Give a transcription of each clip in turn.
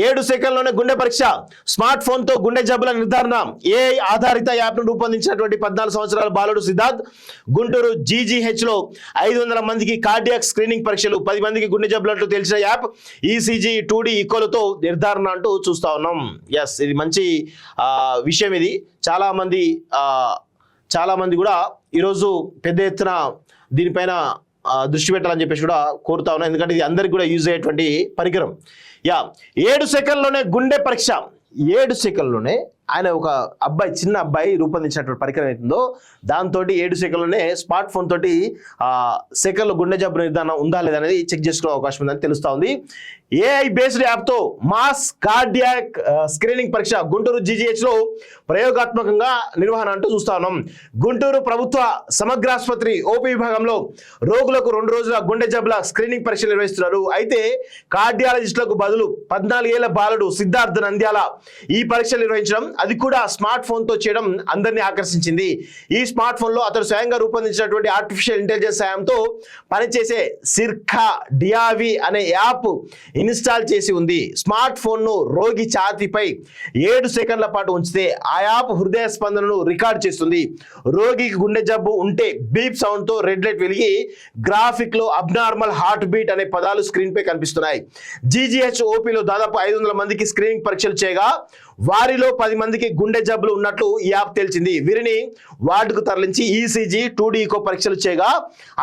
7 సెకన్లోనే గుండె పరీక్ష, smart phone తో గుండె జబ్బుల నిర్ధారణ. ఏఐ ఆధారిత యాప్ ను రూపొందించినటువంటి 14 సంవత్సరాల బాలుడు సిద్ధార్థ్ గుంటూరు జీజీహెచ్ లో 500 మందికి కార్డియాక్ స్క్రీనింగ్ పరీక్షలు, 10 మందికి గుండె జబ్బులంటూ తెలిసిన యాప్ ఈసీజీ 2D ఈకోలతో నిర్ధారణ అంటూ చూస్తా ఉన్నాం. ఎస్, ఇది మంచి విషయం. ఇది చాలా మంది కూడా ఈరోజు పెద్ద ఎత్తున దీనిపైన దృష్టి పెట్టాలని చెప్పేసి కూడా కోరుతా ఉన్నాం. ఎందుకంటే ఇది అందరికి కూడా యూజ్ అయ్యేటువంటి పరికరం. 7 సెకన్లోనే గుండె పరీక్ష. 7 సెకన్లోనే ఆయన ఒక చిన్న అబ్బాయి రూపొందించినటువంటి పరికరం అవుతుందో దాంతో 7 సెకన్లోనే స్మార్ట్ ఫోన్ తోటి సెకన్లో గుండె జబ్బు నిర్ధారణ ఉందా లేదా అనేది చెక్ చేసుకునే అవకాశం ఉందని తెలుస్తా ఉంది. ఏఐ బేస్డ్ యాప్తో మాస్ కార్డియాక్ స్క్రీనింగ్ పరీక్ష గుంటూరు జీజీహెచ్ లో ప్రయోగాత్మకంగా నిర్వహణ అంటూ చూస్తా ఉన్నాం. గుంటూరు ప్రభుత్వ సమగ్రాసుపత్రి ఓపీ విభాగంలో రోగులకు 2 రోజుల గుండె జబ్బుల స్క్రీనింగ్ పరీక్షలు నిర్వహిస్తున్నారు. అయితే కార్డియాలజిస్టులకు బదులు 14 ఏళ్ల బాలుడు సిద్ధార్థ్ నంద్యాల ఈ పరీక్షలు నిర్వహించడం, అది కూడా స్మార్ట్ ఫోన్ తో చేయడం అందరినీ ఆకర్షించింది. ఈ స్మార్ట్ ఫోన్ లో అతడు స్వయంగా రూపొందించినటువంటి ఆర్టిఫిషియల్ ఇంటెలిజెన్స్ సాయంతో పనిచేసే సిర్కా డియావి అనే యాప్ ఇన్స్టాల్ చేసి ఉంది. స్మార్ట్ ఫోన్ ను రోగి ఛాతీపై 7 సెకండ్ల పాటు ఉంచితే ఆ యాప్ హృదయ స్పందనను రికార్డ్ చేస్తుంది. రోగికి గుండె జబ్బు ఉంటే బీప్ సౌండ్ తో రెడ్ లైట్ వెలిగి గ్రాఫిక్ లో అబ్నార్మల్ హార్ట్ బీట్ అనే పదాలు స్క్రీన్ పై కనిపిస్తున్నాయి. జీజీహెచ్ ఓపీలో దాదాపు 500 మందికి స్క్రీనింగ్ పరీక్షలు చేయగా వారిలో 10 మందికి గుండె జబ్బులు ఉన్నట్లు ఈ యాప్ తెలిసింది. వీరిని వార్డుకు తరలించి ఈసీజీ 2D ఈకో పరీక్షలు చేయగా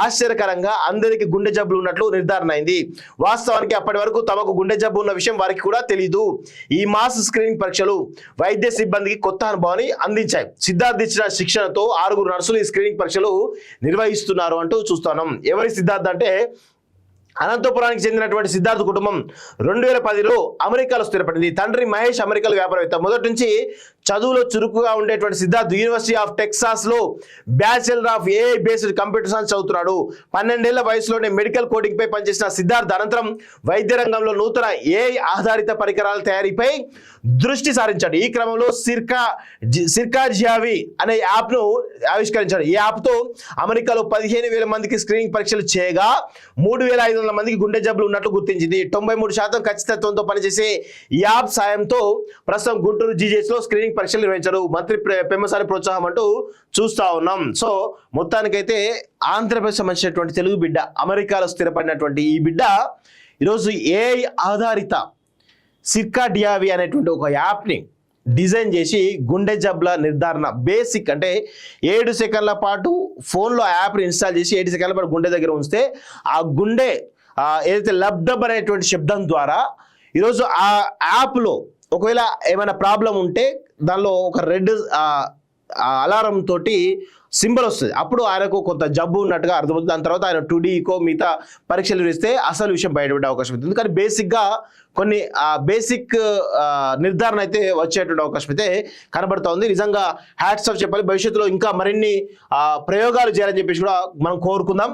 ఆశ్చర్యకరంగా అందరికీ గుండె జబ్బులు ఉన్నట్లు నిర్ధారణ అయింది. వాస్తవానికి అప్పటి వరకు తమకు గుండె జబ్బు ఉన్న విషయం వారికి కూడా తెలియదు. ఈ మాస్ స్క్రీనింగ్ పరీక్షలు వైద్య సిబ్బందికి కొత్త అనుభవాన్ని అందించాయి. సిద్ధార్థ్ ఇచ్చిన శిక్షణతో 6 నర్సులు ఈ స్క్రీనింగ్ పరీక్షలు నిర్వహిస్తున్నారు అంటూ చూస్తున్నాం. ఎవరి సిద్ధార్థ్ అంటే అనంతపురానికి చెందినటువంటి సిద్ధార్థ్ కుటుంబం 2010లో అమెరికాలో స్థిరపడింది. తండ్రి మహేష్ అమెరికాలో వ్యాపారవేత్త. మొదటి నుంచి చదువులో చురుకుగా ఉండేటువంటి సిద్ధార్థ్ యూనివర్సిటీ ఆఫ్ టెక్సాస్ లో bachelor of AI based computer science చదువుతున్నాడు. 12 ఏళ్ల వయసులోనే మెడికల్ కోడింగ్ పై పనిచేసిన సిద్ధార్థ్ అనంతరం వైద్య రంగంలో నూతన ఏఐ ఆధారిత పరికరాల తయారీపై దృష్టి సారించాడు. ఈ క్రమంలో సిర్కా జియావి అనే యాప్ ను ఆవిష్కరించాడు. ఈ యాప్ తో అమెరికాలో 15,000 మందికి స్క్రీనింగ్ పరీక్షలు చేయగా 3,500 మందికి గుండె జబ్బులు ఉన్నట్లు గుర్తించింది. 93% ఖచ్చితత్వంతో పనిచేసే ఈ యాప్ సాయంతో ప్రస్తుతం గుంటూరు జీజీహెచ్ లో స్క్రీనింగ్ పరీక్షలు నిర్వహించారు. మంత్రి పెమ్మసాని ప్రోత్సాహం అంటూ చూస్తా ఉన్నాం. సో మొత్తానికైతే ఆంధ్రప్రదేశ్ సంబంధించినటువంటి తెలుగు బిడ్డ, అమెరికాలో స్థిరపడినటువంటి ఈ బిడ్డ ఈరోజు ఏఐ ఆధారిత సిర్కా డియావి అనేటువంటి ఒక యాప్ని డిజైన్ చేసి గుండె జబ్బుల నిర్ధారణ బేసిక్ అంటే 7 సెకండ్ల పాటు ఫోన్లో యాప్ని ఇన్స్టాల్ చేసి 7 సెకండ్ల పాటు గుండె దగ్గర ఉంచితే ఆ గుండె ఏదైతే లబ్డబ్ అనేటువంటి శబ్దం ద్వారా ఈరోజు ఆ యాప్లో ఒకవేళ ఏమైనా ప్రాబ్లం ఉంటే దానిలో ఒక రెడ్ అలారం తోటి సింబల్ వస్తుంది. అప్పుడు ఆయనకు కొంత జబ్బు ఉన్నట్టుగా అర్థమవుతుంది. దాని తర్వాత ఆయన 2D ఈకో మిగతా పరీక్షలు ఇస్తే అసలు విషయం బయటపడే అవకాశం ఉంటుంది. కానీ బేసిక్గా కొన్ని బేసిక్ నిర్ధారణ అయితే వచ్చేటువంటి అవకాశం అయితే కనబడుతూ ఉంది. నిజంగా హ్యాట్స్ ఆఫ్ చెప్పాలి. భవిష్యత్తులో ఇంకా మరిన్ని ప్రయోగాలు చేయాలని చెప్పేసి కూడా మనం కోరుకుందాం.